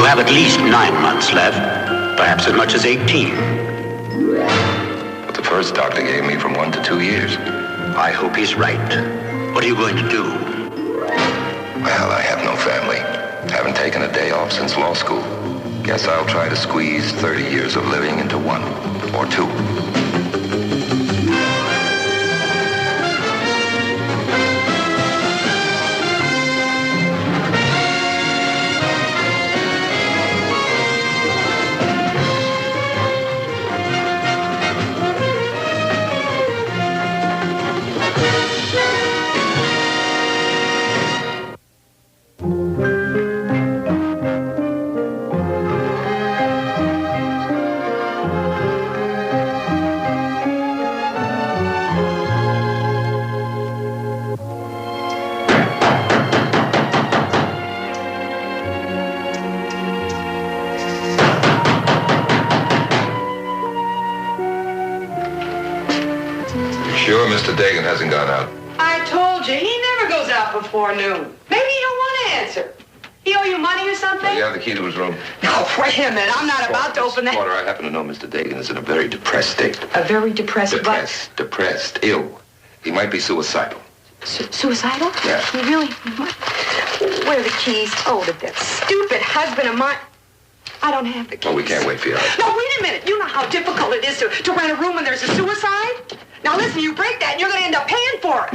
have at least 9 months left, perhaps as much as 18. But the first doctor gave me from 1 to 2 years. I hope he's right. What are you going to do? Well, I have no family. Haven't taken a day off since law school. Guess I'll try to squeeze 30 years of living into 1 or 2. Sure Mr. Dagan hasn't gone out? I told you, he never goes out before noon. Maybe he don't want to answer. He owe you money or something? You have the key to his room. No, wait a minute. I'm not about to open that. Porter, I happen to know Mr. Dagan is in a very depressed state. A very depressed Depressed, ill. He might be suicidal. Suicidal? Yeah. He really? What? Where are the keys? Oh, to that stupid husband of mine. I don't have the keys. Well, we can't wait for you. No, wait a minute. You know how difficult it is to rent a room when there's a suicide? Now, listen, you break that and you're going to end up paying for it.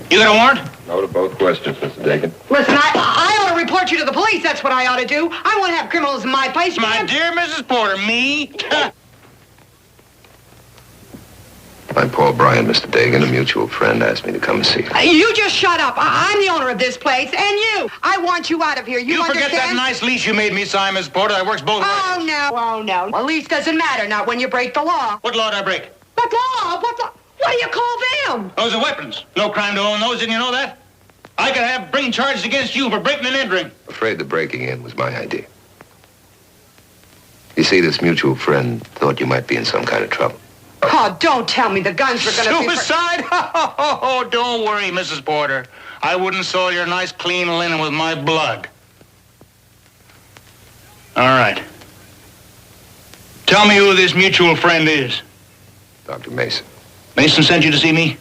You got a warrant? No to both questions, Mr. Dagan. Listen, I ought to report you to the police. That's what I ought to do. I won't have criminals in my place. My dear Mrs. Porter, me? I'm Paul Bryan, Mr. Dagan. A mutual friend asked me to come and see you. You just shut up. I'm the owner of this place, and you. I want you out of here. You forget understand? that nice lease you made me sign, Mrs. Porter. That works both ways. Oh, no. Oh, no. A lease doesn't matter, not when you break the law. What law did I break? What law? What law? What do you call them? Those are weapons. No crime to own those, didn't you know that? I could have bring charges against you for breaking and entering. Afraid the breaking in was my idea. You see, this mutual friend thought you might be in some kind of trouble. Oh, don't tell me the guns were going to be... Suicide? Oh, don't worry, Mrs. Porter. I wouldn't soil your nice, clean linen with my blood. All right. Tell me who this mutual friend is. Dr. Mason. Mason sent you to see me?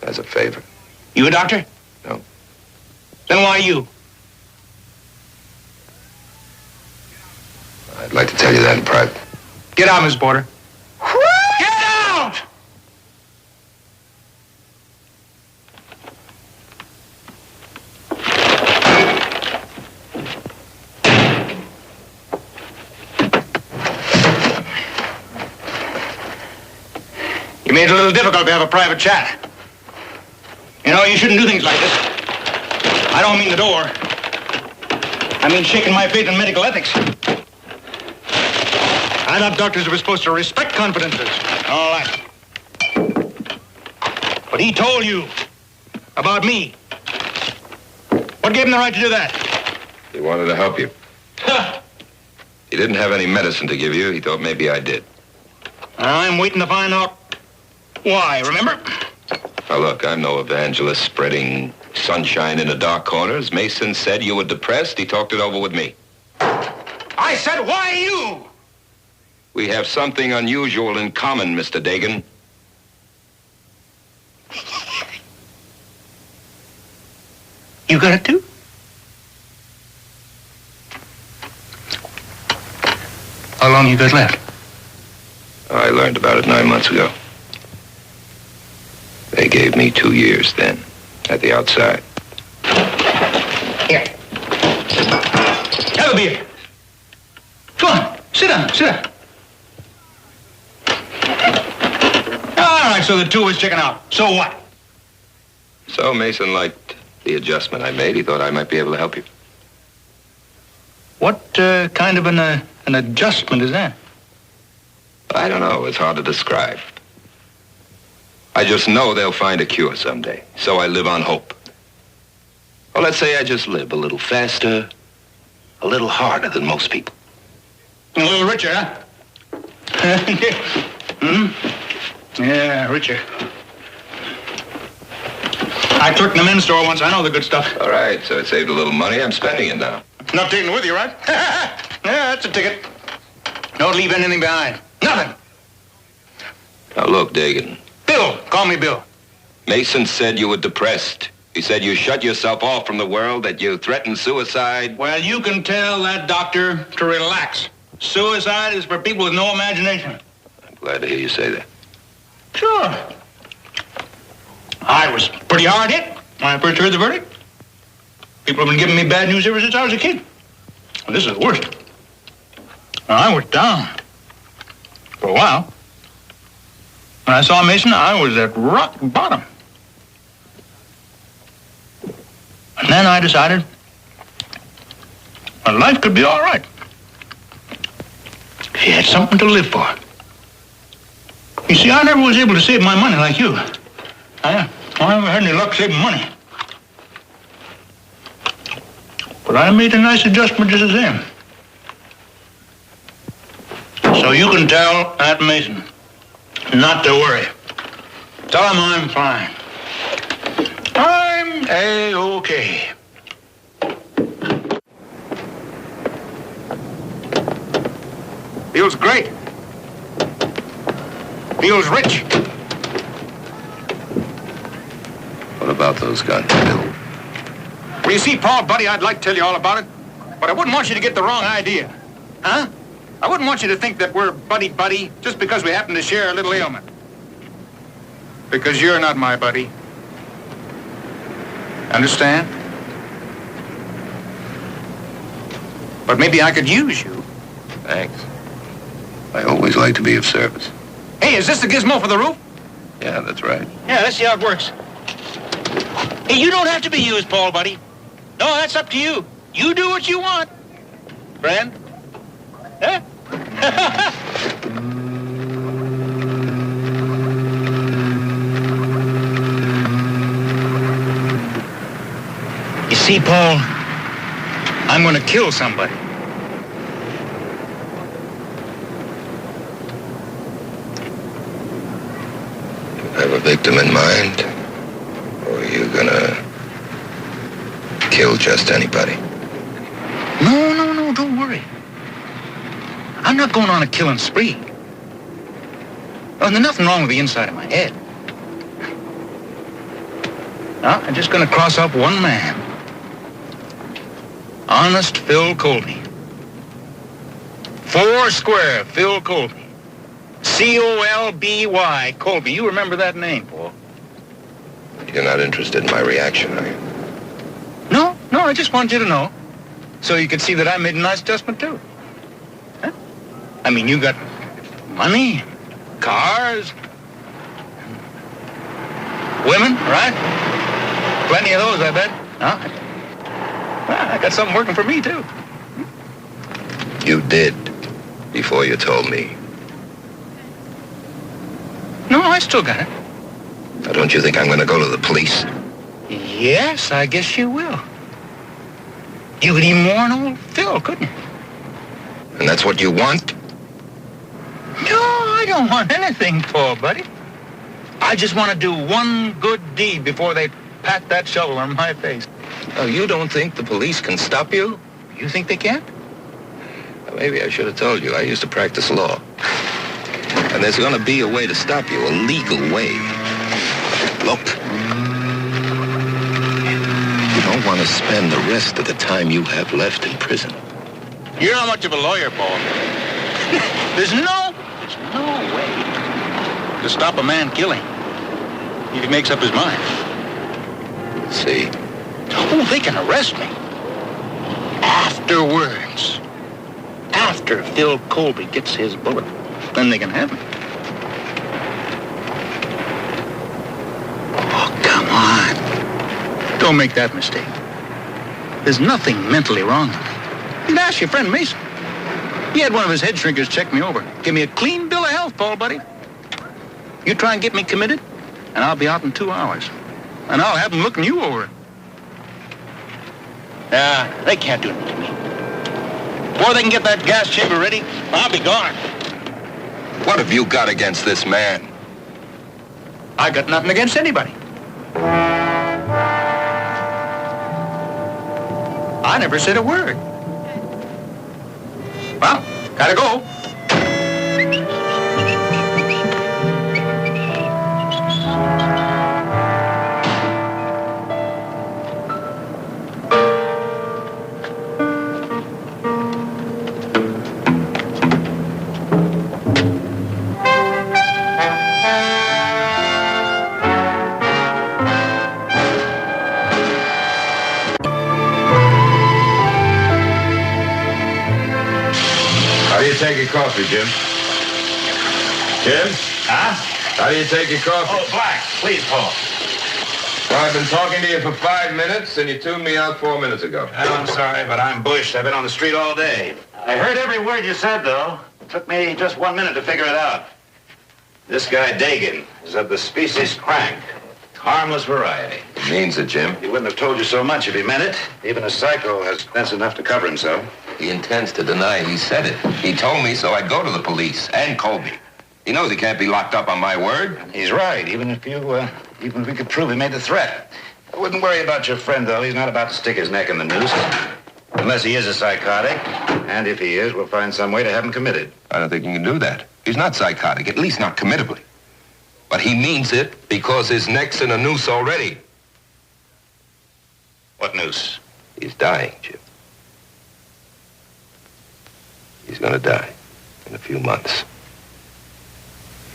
As a favor. You a doctor? No. Then why you? I'd like to tell you that in private. Get out, Miss Porter. Get out! You made it a little difficult to have a private chat. You know, you shouldn't do things like this. I don't mean the door. I mean shaking my faith in medical ethics. I thought doctors were supposed to respect confidences. All right. But he told you about me. What gave him the right to do that? He wanted to help you. He didn't have any medicine to give you. He thought maybe I did. I'm waiting to find out why, remember? Now, look, I'm no evangelist spreading sunshine in the dark corners. Mason said you were depressed. He talked it over with me. I said, why you? We have something unusual in common, Mr. Dagan. You got it too? How long you got left? I learned about it 9 months ago. They gave me 2 years then, at the outside. Here. Have a beer. Come on, sit down, sit down. All right, so the two was checking out. So what? So Mason liked the adjustment I made. He thought I might be able to help you. What kind of an adjustment is that? I don't know. It's hard to describe. I just know they'll find a cure someday. So I live on hope. Well, let's say I just live a little faster, a little harder than most people. A little richer, huh? Yeah, richer. I clerked in the men's store once. I know the good stuff. All right, so it saved a little money. I'm spending it now. Not taking it with you, right? Yeah, that's a ticket. Don't leave anything behind. Nothing. Now, look, Dagan. Bill. Call me Bill. Mason said you were depressed. He said you shut yourself off from the world, that you threatened suicide. Well, you can tell that doctor to relax. Suicide is for people with no imagination. I'm glad to hear you say that. Sure. I was pretty hard hit when I first heard the verdict. People have been giving me bad news ever since I was a kid. Well, this is the worst. Well, I was down for a while. When I saw Mason, I was at rock bottom. And then I decided my life could be all right. If you had something to live for. You see, I never was able to save my money like you. I never had any luck saving money. But I made a nice adjustment just the same. So you can tell Aunt Mason not to worry. Tell him I'm fine. I'm A-OK. Feels great. Feels rich. What about those guns, Bill? Well, you see, Paul, buddy, I'd like to tell you all about it, but I wouldn't want you to get the wrong idea. Huh? I wouldn't want you to think that we're buddy-buddy just because we happen to share a little ailment. Because you're not my buddy. Understand? But maybe I could use you. Thanks. I always like to be of service. Hey, is this the gizmo for the roof? Yeah, that's right. Yeah, let's see how it works. Hey, you don't have to be used, Paul, buddy. No, that's up to you. You do what you want. Friend? Huh? You see, Paul, I'm going to kill somebody. Have a victim in mind? Or are you gonna kill just anybody? No, don't worry. I'm not going on a killing spree. Oh, there's nothing wrong with the inside of my head. No, I'm just going to cross off one man. Honest Phil Colby. 4 square Phil Colby. C-O-L-B-Y, Colby. You remember that name, Paul? You're not interested in my reaction, are you? No, I just want you to know. So you could see that I made a nice adjustment, too. Huh? I mean, you got money, cars, women, right? Plenty of those, I bet. Huh? Well, I got something working for me, too. You did, before you told me. No, I still got it. Now, don't you think I'm going to go to the police? Yes, I guess you will. You could even warn old Phil, couldn't you? And that's what you want? No, I don't want anything, Paul, buddy. I just want to do one good deed before they pat that shovel on my face. Oh, you don't think the police can stop you? You think they can? Well, maybe I should have told you. I used to practice law. And there's going to be a way to stop you, a legal way. Look. You don't want to spend the rest of the time you have left in prison. You're not much of a lawyer, Paul. There's no way to stop a man killing if he makes up his mind. See? Oh, they can arrest me. Afterwards. After Phil Colby gets his bullet. Then they can have me. Oh, come on. Don't make that mistake. There's nothing mentally wrong with me. You can ask your friend Mason. He had one of his head shrinkers check me over. Give me a clean bill of health, Paul, buddy. You try and get me committed, and I'll be out in 2 hours. And I'll have them looking you over. They can't do anything to me. Before they can get that gas chamber ready, I'll be gone. What have you got against this man? I got nothing against anybody. I never said a word. Well, gotta go. How do you take your coffee, Jim? Jim? Huh? How do you take your coffee? Oh, black. Please, Paul. Well, I've been talking to you for 5 minutes, and you tuned me out 4 minutes ago. Oh, I'm sorry, but I'm bushed. I've been on the street all day. I heard every word you said, though. It took me just 1 minute to figure it out. This guy, Dagan, is of the species crank. Harmless variety. Means it, Jim. He wouldn't have told you so much if he meant it. Even a psycho has sense enough to cover himself. He intends to deny he said it. He told me so I'd go to the police and Colby. He knows he can't be locked up on my word. He's right, even if we could prove he made the threat. I wouldn't worry about your friend, though. He's not about to stick his neck in the noose. Unless he is a psychotic. And if he is, we'll find some way to have him committed. I don't think you can do that. He's not psychotic, at least not committably. But he means it because his neck's in a noose already. What noose? He's dying, Jim. He's going to die in a few months.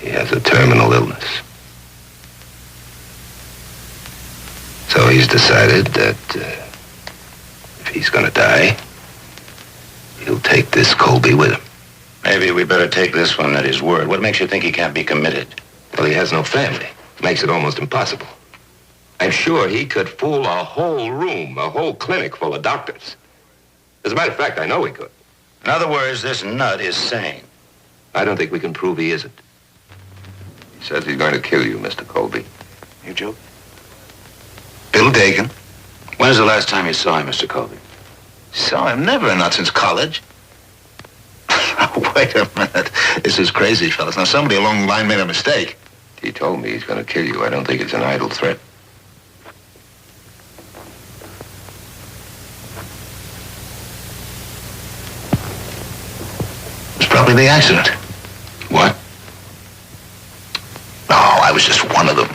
He has a terminal illness. So he's decided that if he's going to die, he'll take this Colby with him. Maybe we better take this one at his word. What makes you think he can't be committed? Well, he has no family. Makes it almost impossible. I'm sure he could fool a whole room, a whole clinic full of doctors. As a matter of fact, I know he could. In other words, this nut is sane. I don't think we can prove he isn't. He says he's going to kill you, Mr. Colby. You joke? Bill Dagan? When's the last time you saw him, Mr. Colby? Saw him? Never, not since college. Wait a minute. This is crazy, fellas. Now, somebody along the line made a mistake. He told me he's going to kill you. I don't think it's an idle threat. It's probably the accident. What? No, I was just one of them.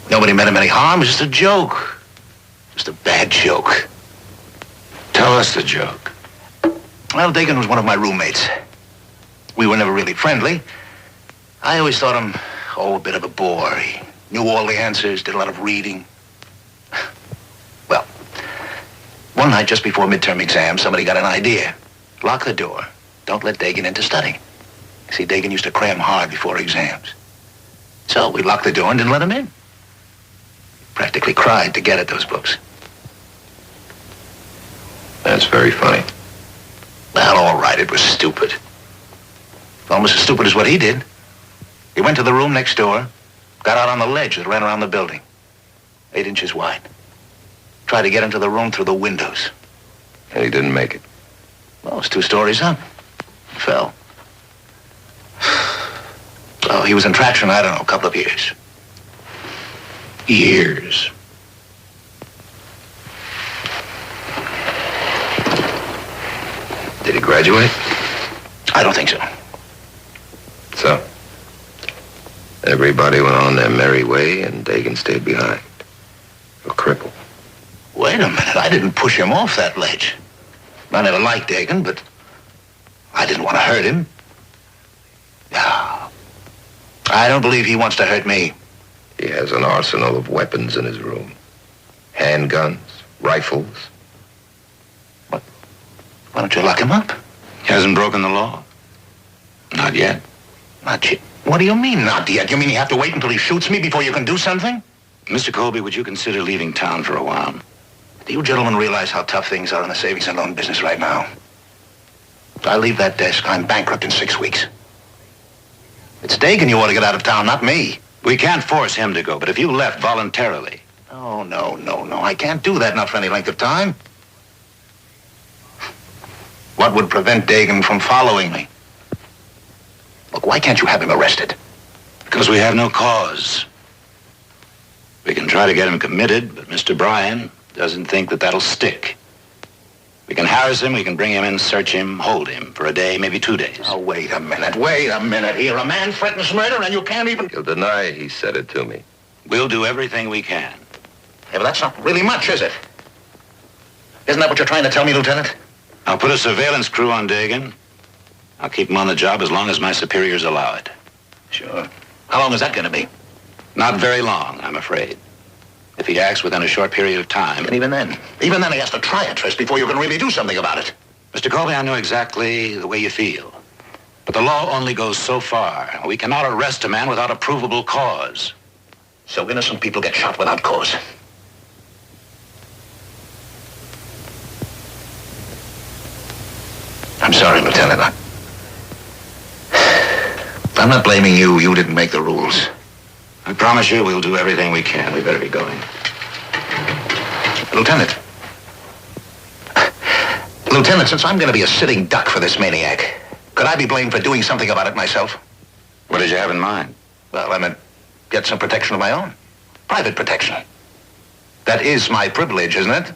Nobody meant him any harm. It was just a joke. Just a bad joke. Tell us the joke. Well, Dagan was one of my roommates. We were never really friendly. I always thought him, a bit of a bore. He knew all the answers, did a lot of reading. Well, one night just before midterm exams, somebody got an idea. Lock the door. Don't let Dagan into study. See, Dagan used to cram hard before exams. So we locked the door and didn't let him in. Practically cried to get at those books. That's very funny. Well, all right, it was stupid. Almost as stupid as what he did. He went to the room next door, Got out on the ledge that ran around the building. 8 inches wide. Tried to get into the room through the windows. And he didn't make it. Well, it was 2 stories up. Fell. Oh, he was in traction, I don't know, a couple of years. Years. Did he graduate? I don't think so. So, everybody went on their merry way and Dagan stayed behind. A cripple. Wait a minute, I didn't push him off that ledge. I never liked Dagan, but I didn't want to hurt him. No. I don't believe he wants to hurt me. He has an arsenal of weapons in his room. Handguns, rifles. Why don't you lock him up? He hasn't broken the law. Not yet. Not yet. What do you mean, not yet? You mean you have to wait until he shoots me before you can do something? Mr. Colby, would you consider leaving town for a while? Do you gentlemen realize how tough things are in the savings and loan business right now? If I leave that desk, I'm bankrupt in 6 weeks. It's Dagan you ought to get out of town, not me. We can't force him to go, but if you left voluntarily... Oh, no. I can't do that, not for any length of time. What would prevent Dagan from following me? Look, why can't you have him arrested? Because we have no cause. We can try to get him committed, but Mr. Bryan doesn't think that that'll stick. We can harass him, we can bring him in, search him, hold him for a day, maybe 2 days. Oh, wait a minute here. A man threatens murder and you can't even... He'll deny he said it to me. We'll do everything we can. Yeah, but that's not really much, is it? Isn't that what you're trying to tell me, Lieutenant? I'll put a surveillance crew on Dagan. I'll keep him on the job as long as my superiors allow it. Sure. How long is that going to be? Not very long, I'm afraid. If he acts within a short period of time... And even then he has to try a twist before you can really do something about it. Mr. Colby, I know exactly the way you feel. But the law only goes so far. We cannot arrest a man without a provable cause. So innocent people get shot without cause. I'm sorry, Lieutenant. I'm not blaming you. You didn't make the rules. I promise you we'll do everything we can. We better be going. Lieutenant. Lieutenant, since I'm going to be a sitting duck for this maniac, could I be blamed for doing something about it myself? What did you have in mind? Well, I meant get some protection of my own. Private protection. That is my privilege, isn't it?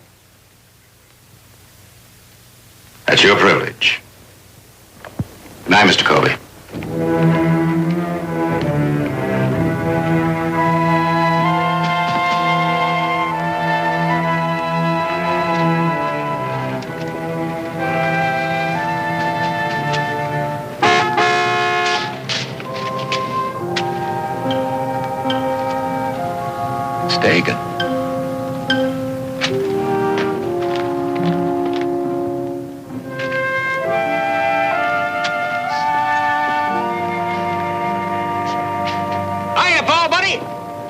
That's your privilege. Good night, Mr. Colby. It's Dagan.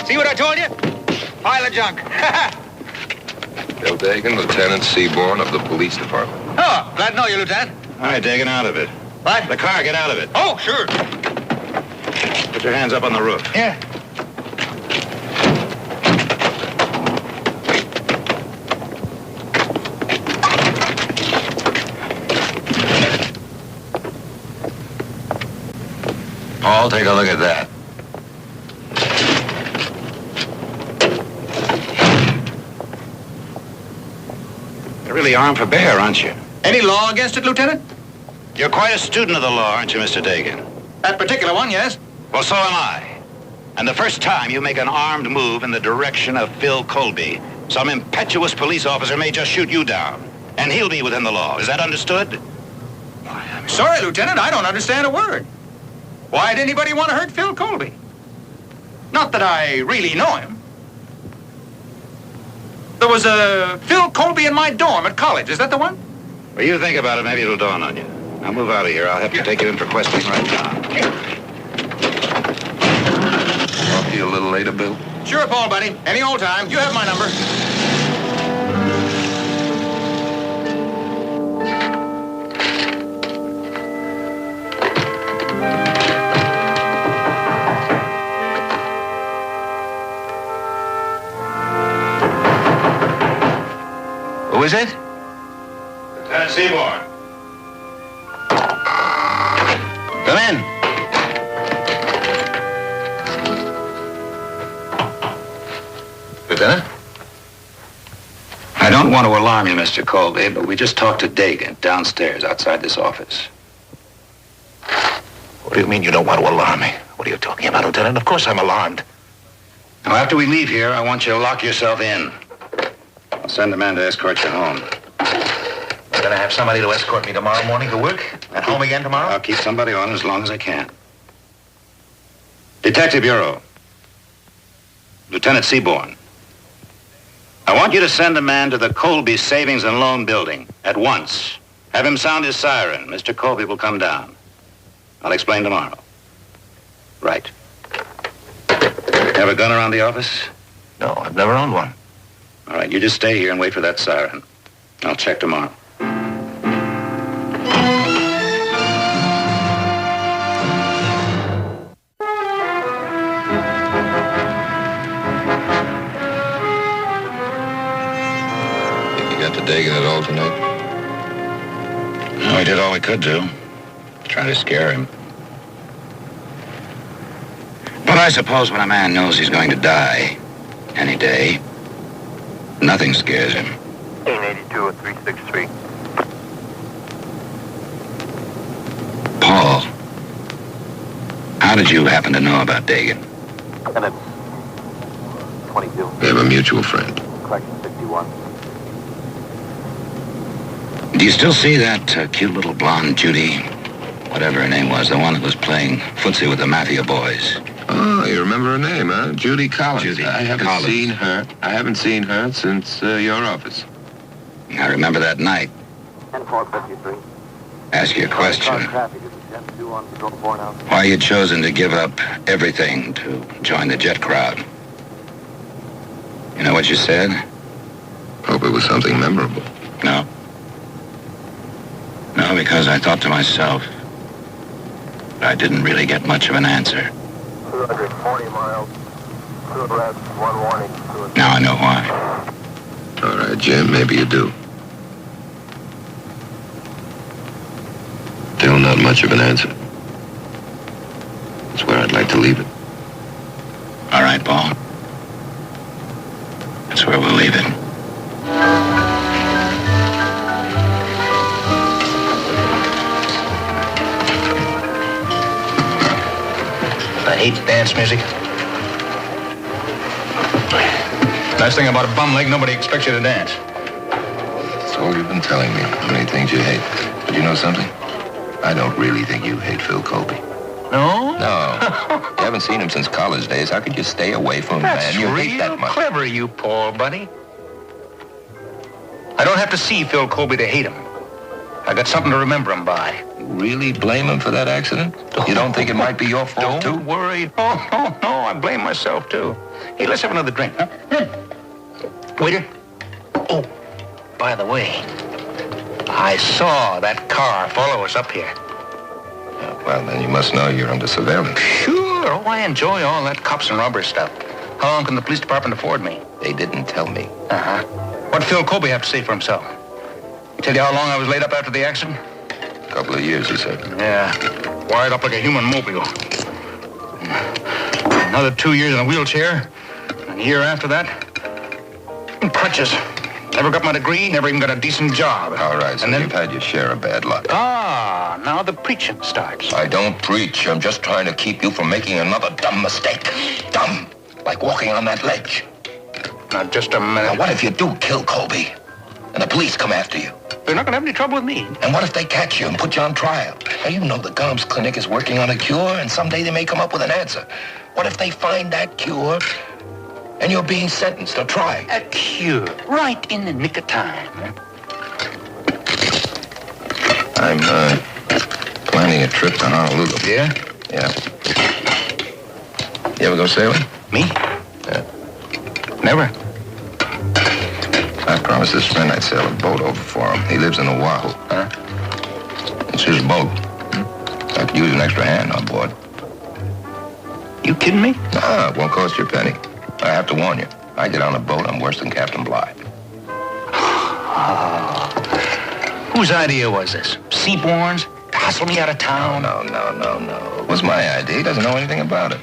See what I told you? Pile of junk. Bill Dagan, Lieutenant Seaborn of the police department. Oh, glad to know you, Lieutenant. All right, Dagan, out of it. What? The car, get out of it. Oh, sure. Put your hands up on the roof. Yeah. Paul, take a look at that. You're really armed for bear, aren't you? Any law against it, Lieutenant? You're quite a student of the law, aren't you, Mr. Dagan? That particular one, yes. Well, so am I. And the first time you make an armed move in the direction of Phil Colby, some impetuous police officer may just shoot you down. And he'll be within the law. Is that understood? I'm sorry, Lieutenant. I don't understand a word. Why'd anybody want to hurt Phil Colby? Not that I really know him. There was a Phil Colby in my dorm at college. Is that the one? Well, you think about it. Maybe it'll dawn on you. Now move out of here. I'll have to take you in for questioning right now. I'll be a little later, Bill. Sure, Paul, buddy. Any old time. You have my number. Who is it? Lieutenant Seaborn. Come in. Lieutenant? I don't want to alarm you, Mr. Colby, but we just talked to Dagan downstairs outside this office. What do you mean you don't want to alarm me? What are you talking about, Lieutenant? Of course I'm alarmed. Now, after we leave here, I want you to lock yourself in. I'll send a man to escort you home. You're going to have somebody to escort me tomorrow morning to work? And home again tomorrow? I'll keep somebody on as long as I can. Detective Bureau. Lieutenant Seaborn. I want you to send a man to the Colby Savings and Loan Building at once. Have him sound his siren. Mr. Colby will come down. I'll explain tomorrow. Right. Have a gun around the office? No, I've never owned one. All right, you just stay here and wait for that siren. I'll check tomorrow. Think you got to Dagan at all tonight? No, we did all we could do. Try to scare him. But I suppose when a man knows he's going to die any day, nothing scares him. 1882-363. Paul, how did you happen to know about Dagan? And it's 22. We have a mutual friend. Correction 61. Do you still see that cute little blonde Judy, whatever her name was, the one that was playing footsie with the Mafia boys? Oh, you remember her name, huh? Judy Collins. Judy I haven't Collins. seen her. I haven't seen her since your office. I remember that night. 10453. Ask you a question. Traffic is 10-2 on Patrol 4 now. Why you chosen to give up everything to join the jet crowd? You know what you said? Hope it was something memorable. No. No, because I thought to myself, I didn't really get much of an answer. 240 miles. 2 arrests, 1 warning. Now I know why. All right, Jim, maybe you do. Still not much of an answer. That's where I'd like to leave it. All right, Paul. That's where we'll leave it. I hate dance music. Nice thing about a bum leg, nobody expects you to dance. That's all you've been telling me. How many things you hate. But you know something? I don't really think you hate Phil Colby. No? No. You haven't seen him since college days. How could you stay away from a That's man you real hate that much? clever, you Paul, buddy. I don't have to see Phil Colby to hate him. I got something to remember him by. You really blame him for that accident? You don't think it might be your fault, Don't too? worry. No, I blame myself, too. Hey, let's have another drink, huh? Waiter. Oh, by the way, I saw that car follow us up here. Well, then you must know you're under surveillance. Sure. Oh, I enjoy all that cops and robbers stuff. How long can the police department afford me? They didn't tell me. Uh-huh. What'd Phil Colby have to say for himself? He tell you how long I was laid up after the accident? A couple of years, he said. Yeah. Wired up like a human mobile. Another 2 years in a wheelchair. And a year after that, in crutches. Never got my degree, never even got a decent job. All right, so and then, you've had your share of bad luck. now the preaching starts. I don't preach. I'm just trying to keep you from making another dumb mistake. Dumb. Like walking on that ledge. Now, just a minute. Now, what if you do kill Colby? And the police come after you? They're not going to have any trouble with me. And what if they catch you and put you on trial? Now, you know the Gomes Clinic is working on a cure, and someday they may come up with an answer. What if they find that cure, and you're being sentenced or tried? A cure. Right in the nick of time. I'm, planning a trip to Honolulu. Yeah? Yeah. You ever go sailing? Me? Yeah. Never. I promised this friend I'd sail a boat over for him. He lives in Oahu. Huh? It's his boat. I could use an extra hand on board. You kidding me? Nah, it won't cost you a penny. I have to warn you. I get on a boat, I'm worse than Captain Bligh. Whose idea was this? Seaborn's? To hustle me out of town? No. It was my idea. He doesn't know anything about it.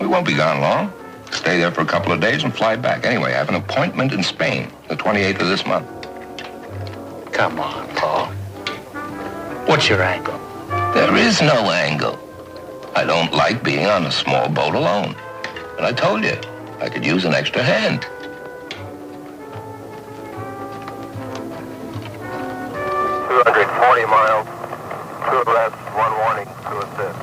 We won't be gone long. Stay there for a couple of days and fly back. Anyway, I have an appointment in Spain, the 28th of this month. Come on, Paul. What's your angle? There is no angle. I don't like being on a small boat alone. And I told you, I could use an extra hand. $240 miles, 2 arrests, 1 warning, 2 assist.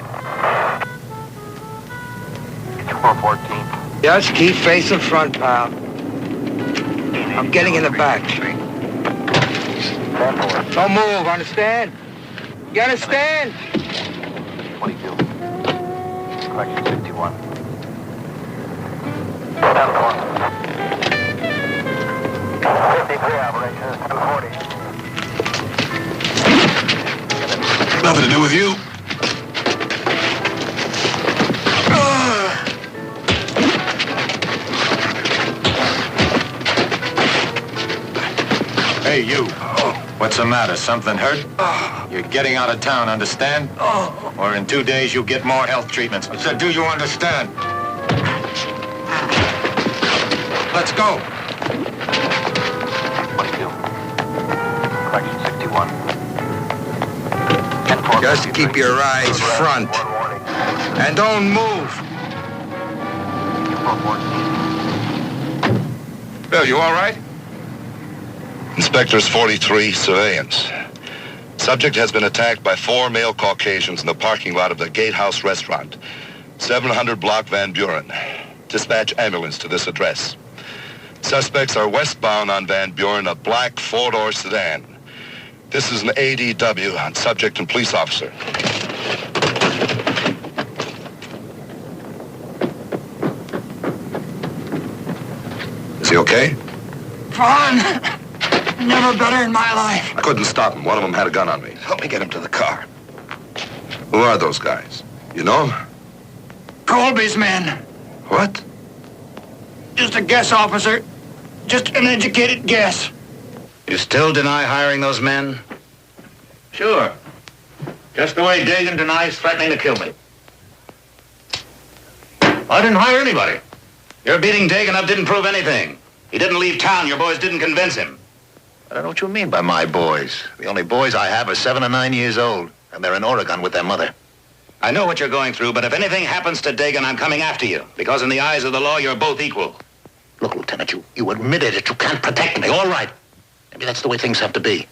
414. Just keep facing front, pal. I'm getting in the back. Don't move, understand? You understand? 22. Correction 61. 53 operation, 1040. Nothing to do with you. Hey, you. What's the matter? Something hurt? You're getting out of town, understand? Or in 2 days you'll get more health treatments. I said, do you understand? Let's go. 22. Correction 61. Just keep your eyes front. And don't move. 414. Bill, you all right? Inspectors 43, surveillance. Subject has been attacked by 4 male Caucasians in the parking lot of the Gatehouse restaurant, 700 block Van Buren. Dispatch ambulance to this address. Suspects are westbound on Van Buren, a black 4-door sedan. This is an ADW on subject and police officer. Is he okay? Fine. Never better in my life. I couldn't stop him. One of them had a gun on me. Help me get him to the car. Who are those guys? You know them? Colby's men. What? Just a guess, officer. Just an educated guess. You still deny hiring those men? Sure. Just the way Dagan denies threatening to kill me. I didn't hire anybody. Your beating Dagan up didn't prove anything. He didn't leave town. Your boys didn't convince him. I don't know what you mean by my boys. The only boys I have are 7 and 9 years old, and they're in Oregon with their mother. I know what you're going through, but if anything happens to Dagan, I'm coming after you. Because in the eyes of the law, you're both equal. Look, Lieutenant, you admitted that you can't protect me. All right. Maybe that's the way things have to be.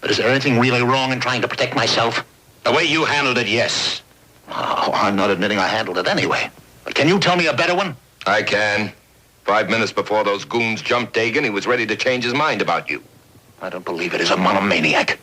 But is there anything really wrong in trying to protect myself? The way you handled it, yes. Oh, I'm not admitting I handled it anyway. But can you tell me a better one? I can. 5 minutes before those goons jumped Dagan, he was ready to change his mind about you. I don't believe it is a monomaniac.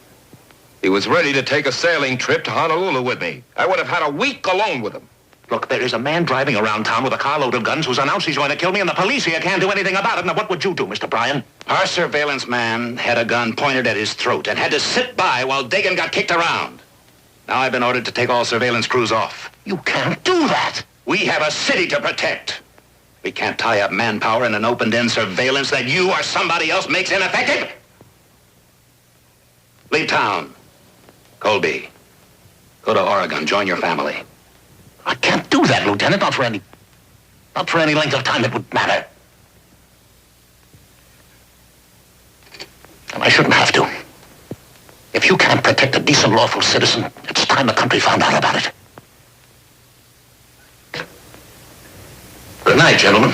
He was ready to take a sailing trip to Honolulu with me. I would have had a week alone with him. Look, there is a man driving around town with a carload of guns who's announced he's going to kill me, and the police here can't do anything about it. Now, what would you do, Mr. Bryan? Our surveillance man had a gun pointed at his throat and had to sit by while Dagan got kicked around. Now I've been ordered to take all surveillance crews off. You can't do that. We have a city to protect. We can't tie up manpower in an open-end surveillance that you or somebody else makes ineffective. Leave town. Colby, go to Oregon. Join your family. I can't do that, Lieutenant. Not for any length of time that would matter. And I shouldn't have to. If you can't protect a decent, lawful citizen, it's time the country found out about it. Good night, gentlemen.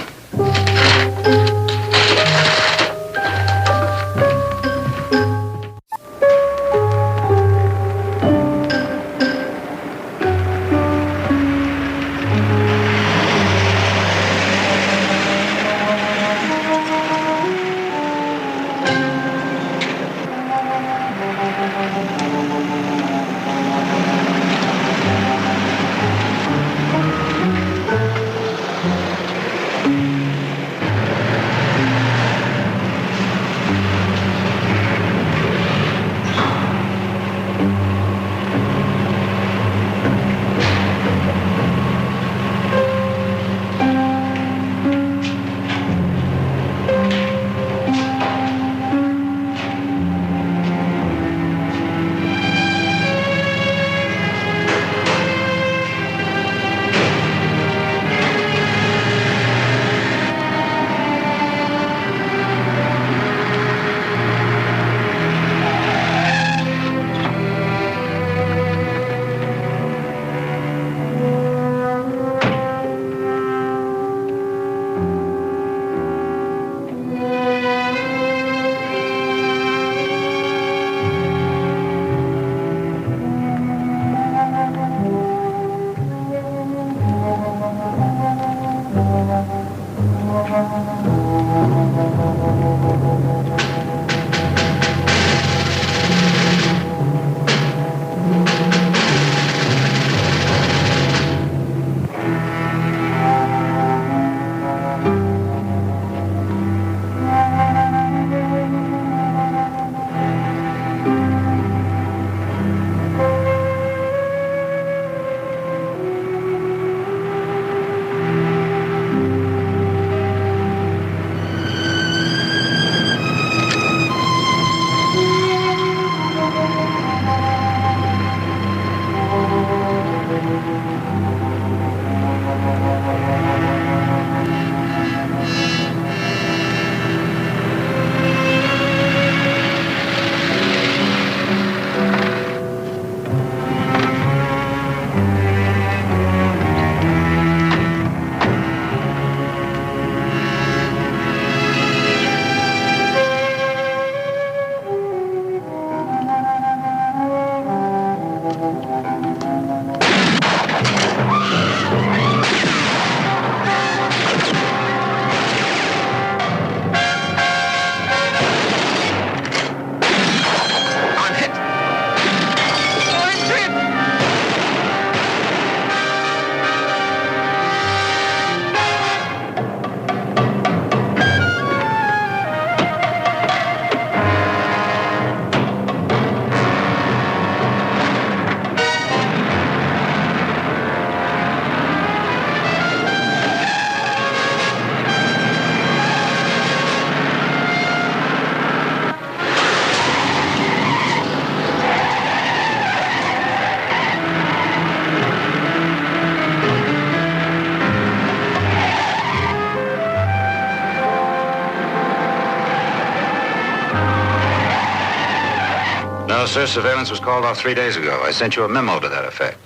No, sir. Surveillance was called off 3 days ago. I sent you a memo to that effect.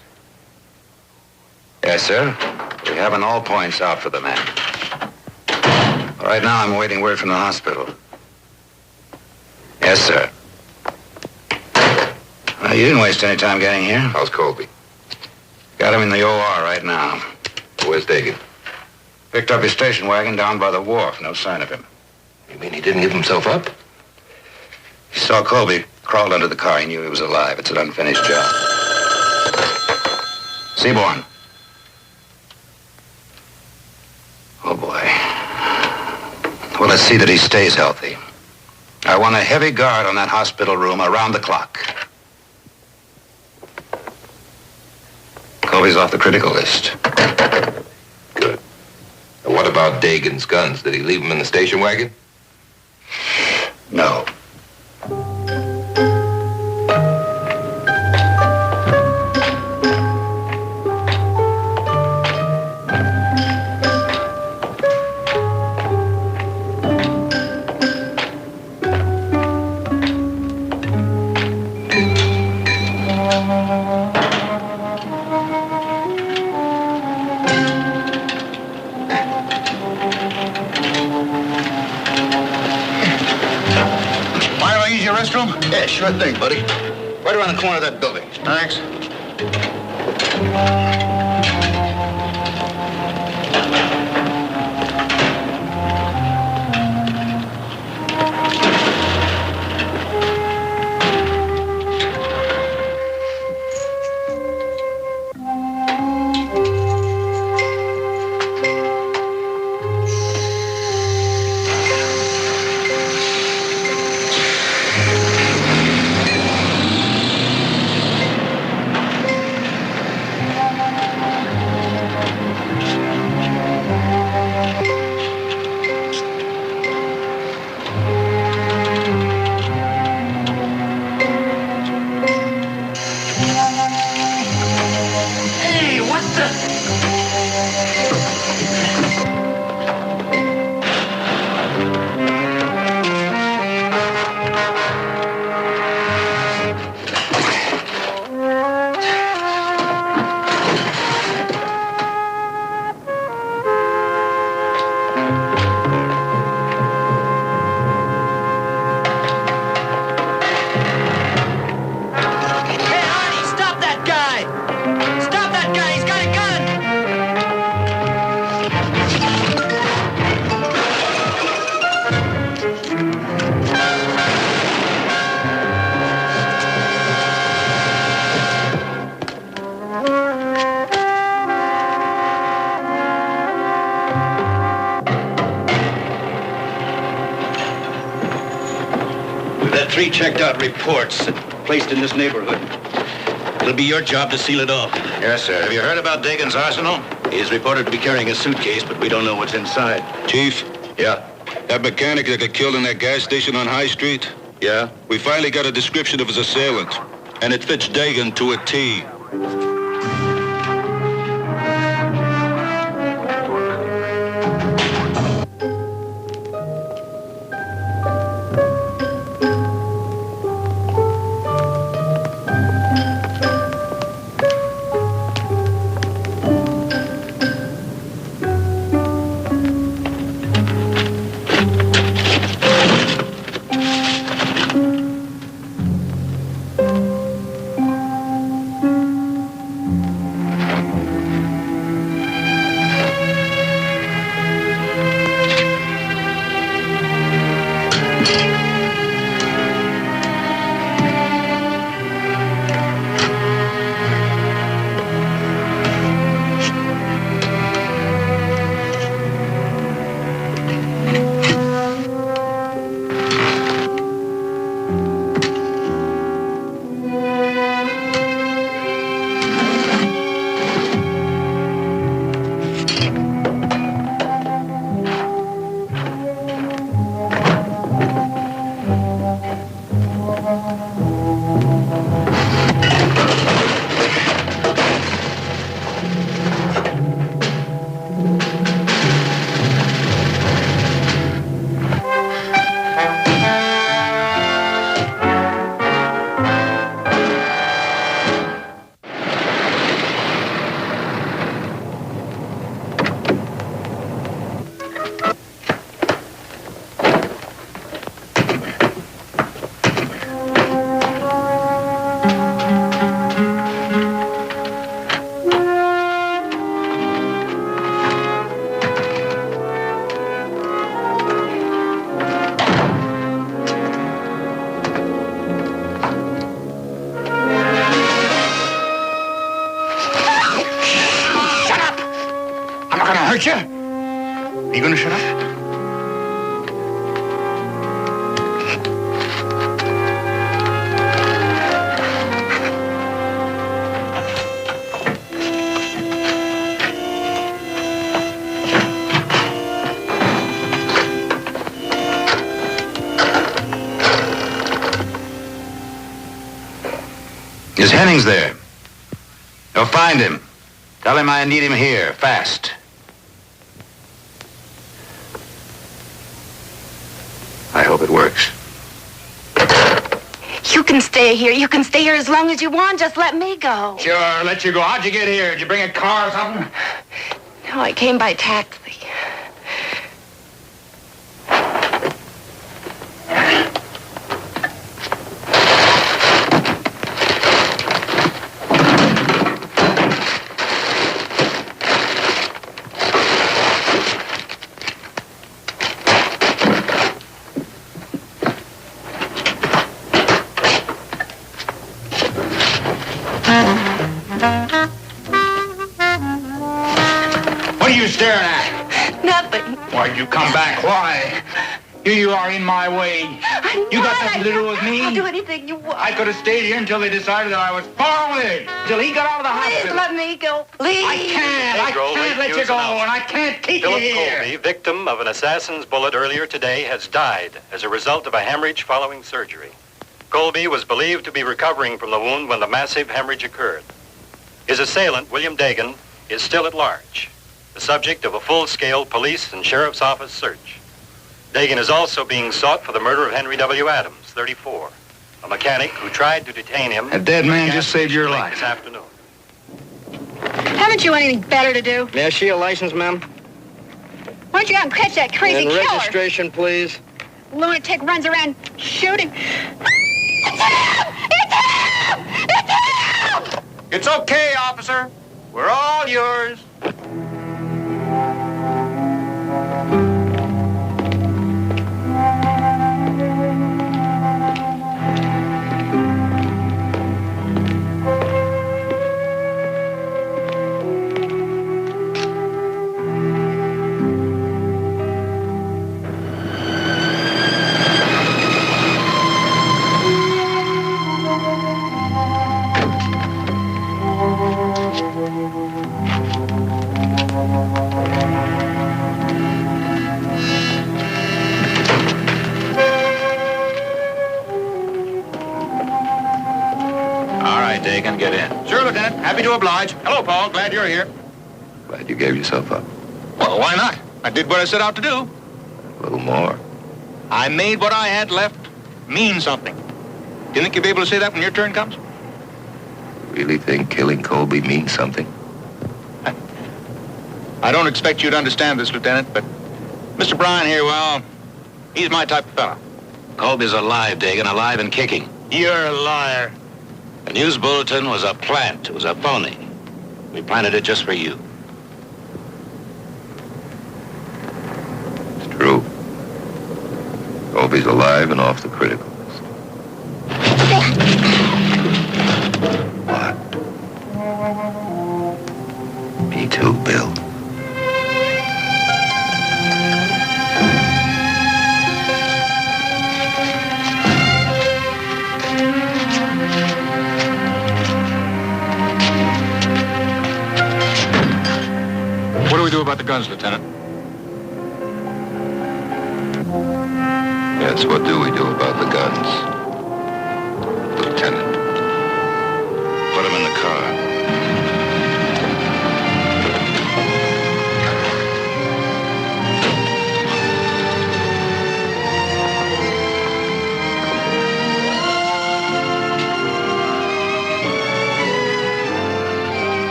Yes, sir. We have on all points out for the man. Right now, I'm awaiting word from the hospital. Yes, sir. You didn't waste any time getting here. How's Colby? Got him in the OR right now. Where's Dagan? Picked up his station wagon down by the wharf. No sign of him. You mean he didn't give himself up? He saw Colby, crawled under the car. He knew he was alive. It's an unfinished job. Seaborn. Oh, boy. Well, let's see that he stays healthy. I want a heavy guard on that hospital room around the clock. Colby's off the critical list. Good. And what about Dagan's guns? Did he leave them in the station wagon? No. Yeah, sure thing, buddy. Right around the corner of that building. Thanks. Three checked out reports placed in this neighborhood. It'll be your job to seal it off. Yes, sir. Have you heard about Dagan's arsenal? He's reported to be carrying a suitcase, but we don't know what's inside. Chief, Yeah? that mechanic that got killed in that gas station on High Street, Yeah? we finally got a description of his assailant, and it fits Dagan to a T. hurt you. Are you gonna shut up? Is Hennings there? Go find him. Tell him I need him here, fast. I hope it works. You can stay here. You can stay here as long as you want. Just let me go. Sure, let you go. How'd you get here? Did you bring a car or something? No, I came by taxi. What are you staring at? Nothing. Why'd you come back? Why? Here you are in my way. You got nothing to do with me. I'll do anything you want. I could have stayed here until they decided that I was far away. Till he got out of the Please hospital. let me go. Please. I can't let you go, and I can't keep you Philip here. Colby, victim of an assassin's bullet earlier today, has died as a result of a hemorrhage following surgery. Colby was believed to be recovering from the wound when the massive hemorrhage occurred. His assailant, William Dagan, is still at large, the subject of a full-scale police and sheriff's office search. Dagan is also being sought for the murder of Henry W. Adams, 34, a mechanic who tried to detain him. A dead man just saved your life. This afternoon. Haven't you anything better to do? May I see a license, ma'am? Why don't you go and catch that crazy And killer? registration, please. Lunatic runs around shooting. It's him! It's him! It's him! It's okay, officer. We're all yours. Dagan, get in. Sure, Lieutenant. Happy to oblige. Hello, Paul. Glad you're here. Glad you gave yourself up. Well, why not? I did what I set out to do. A little more. I made what I had left mean something. Do you think you'll be able to say that when your turn comes? Really think killing Colby means something? I don't expect you to understand this, Lieutenant, but Mr. Bryan here, well, he's my type of fella. Colby's alive, Dagan, alive and kicking. You're a liar. The news bulletin was a plant. It was a phony. We planted it just for you. It's true. Colby's alive and off the critical list. What? Me too, Bill. What do we do about the guns, Lieutenant? Yes, what do we do about the guns, Lieutenant? Put him in the car.